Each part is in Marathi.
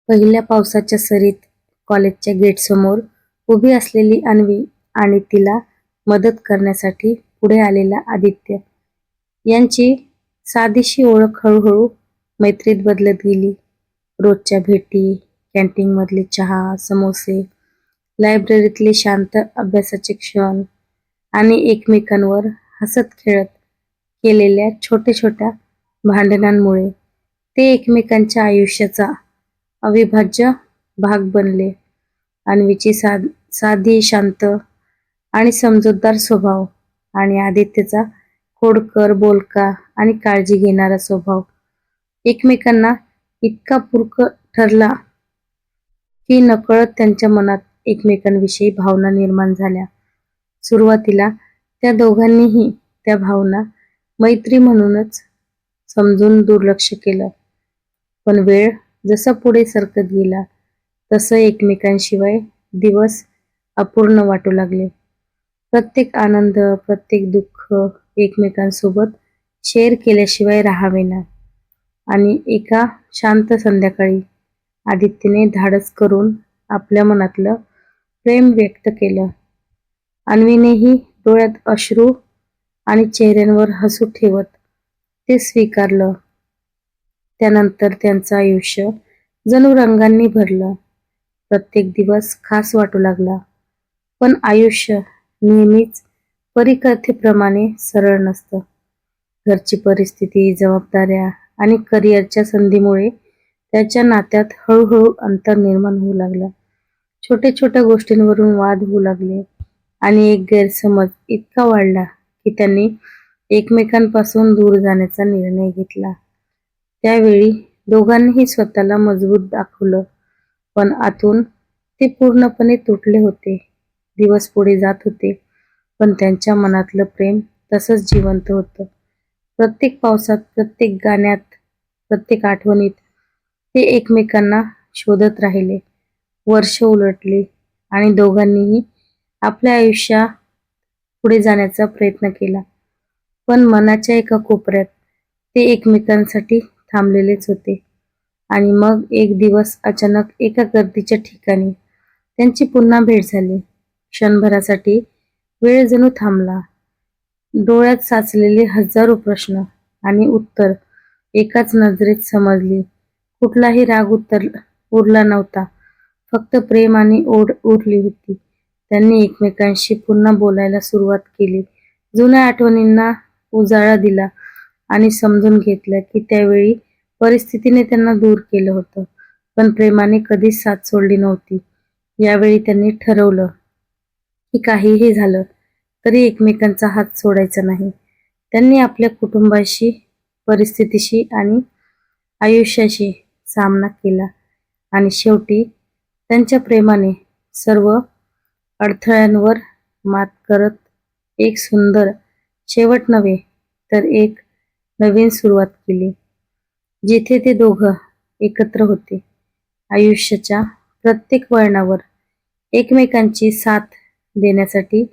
पहिल्या पावसाच्या सरीत कॉलेजच्या गेटसमोर उभी असलेली अन्वी आणि तिला मदत करण्यासाठी पुढे आलेला आदित्य यांची साधीशी ओळख हळूहळू मैत्रीत बदलत गेली. रोजच्या भेटी, कॅन्टीनमधले चहा, समोसे, लायब्ररीतले शांत अभ्यासाचे क्षण आणि एकमेकांवर हसत खेळत केलेल्या छोट्या छोट्या भांडणांमुळे ते एकमेकांच्या आयुष्याचा अविभाज्य भाग बनले. अन्वीची साधी, शांत आणि समजूतदार स्वभाव आणि आदित्यचा खोडकर, बोलका आणि काळजी घेणारा स्वभाव एकमेकांना इतका पूरक ठरला की नकळत त्यांच्या मनात एकमेकांविषयी भावना निर्माण झाल्या. सुरुवातीला त्या दोघांनीही त्या भावना मैत्री म्हणूनच समजून दुर्लक्ष केलं. पण वेळ जसा पुढे सरकत गेला तसं एकमेकांशिवाय दिवस अपूर्ण वाटू लागले. प्रत्येक आनंद, प्रत्येक दुःख एकमेकांसोबत शेअर केल्याशिवाय राहावेना. आणि एका शांत संध्याकाळी आदित्यने धाडस करून आपल्या मनातलं प्रेम व्यक्त केलं. अन्वीनेही डोळ्यात अश्रू आणि चेहऱ्यांवर हसू ठेवत ते स्वीकारलं. त्यानंतर त्यांचं आयुष्य जणू रंगांनी भरलं. प्रत्येक दिवस खास वाटू लागला. पण आयुष्य नेहमीच परीकथेप्रमाणे सरळ नसतं. घरची परिस्थिती, जबाबदाऱ्या आणि करिअरच्या संधीमुळे त्याच्या नात्यात हळूहळू अंतर निर्माण होऊ लागलं. छोट्या छोट्या गोष्टींवरून वाद होऊ लागले आणि एक गैरसमज इतका वाढला की त्यांनी एकमेकांपासून दूर जाण्याचा निर्णय घेतला. त्यावेळी दोघांनीही स्वतःला मजबूत दाखवलं, पण आतून ते पूर्णपणे तुटले होते. दिवस पुढे जात होते, पण त्यांच्या मनातलं प्रेम तसंच जिवंत होतं. प्रत्येक पावसात, प्रत्येक गाण्यात, प्रत्येक आठवणीत ते एकमेकांना शोधत राहिले. वर्ष उलटली आणि दोघांनीही आपल्या आयुष्यात पुढे जाण्याचा प्रयत्न केला. पण मनाच्या एका कोपऱ्यात ते एकमेकांसाठी थांबलेलेच होते. आणि मग एक दिवस अचानक एका गर्दीच्या ठिकाणी त्यांची पुन्हा भेट झाली. क्षणभरासाठी वेळ जणू थांबला. डोळ्यात साचलेले हजारो प्रश्न आणि उत्तर एकाच नजरेत समजली. कुठलाही राग उरला नव्हता, फक्त प्रेम आणि ओढ उरली होती. त्यांनी एकमेकांशी पुन्हा बोलायला सुरुवात केली, जुन्या आठवणींना उजाळा दिला आणि समजून घेतलं की त्यावेळी परिस्थितीने त्यांना दूर केलं होतं, पण प्रेमाने कधीच साथ सोडली नव्हती. यावेळी त्यांनी ठरवलं की काहीही झालं तरी एकमेकांचा हात सोडायचा नाही. त्यांनी आपल्या कुटुंबाशी, परिस्थितीशी आणि आयुष्याशी सामना केला आणि शेवटी त्यांच्या प्रेमाने सर्व अडथळ्यांवर मात करत एक सुंदर शेवट नव्हे तर एक नवीन सुरुवात केली, जिथे ते दोघं एकत्र होते. आयुष्याच्या प्रत्येक वळणावर एकमेकांची साथ देण्यासाठी.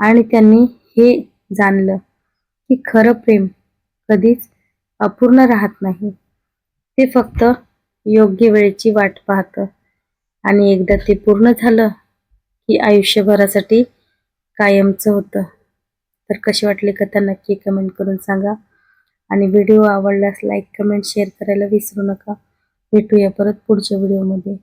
आणि त्यांनी हे जाणलं की खरं प्रेम कधीच अपूर्ण राहत नाही. ते फक्त योग्य वेळेची वाट पाहतं आणि एकदा ते पूर्ण झालं की आयुष्यभरासाठी कायमचं होतं. तर कशी वाटली कथा नक्की कमेंट करून सांगा आणि व्हिडिओ आवडल्यास लाईक, कमेंट, शेअर करायला विसरू नका. भेटूया परत पुढच्या व्हिडिओमध्ये.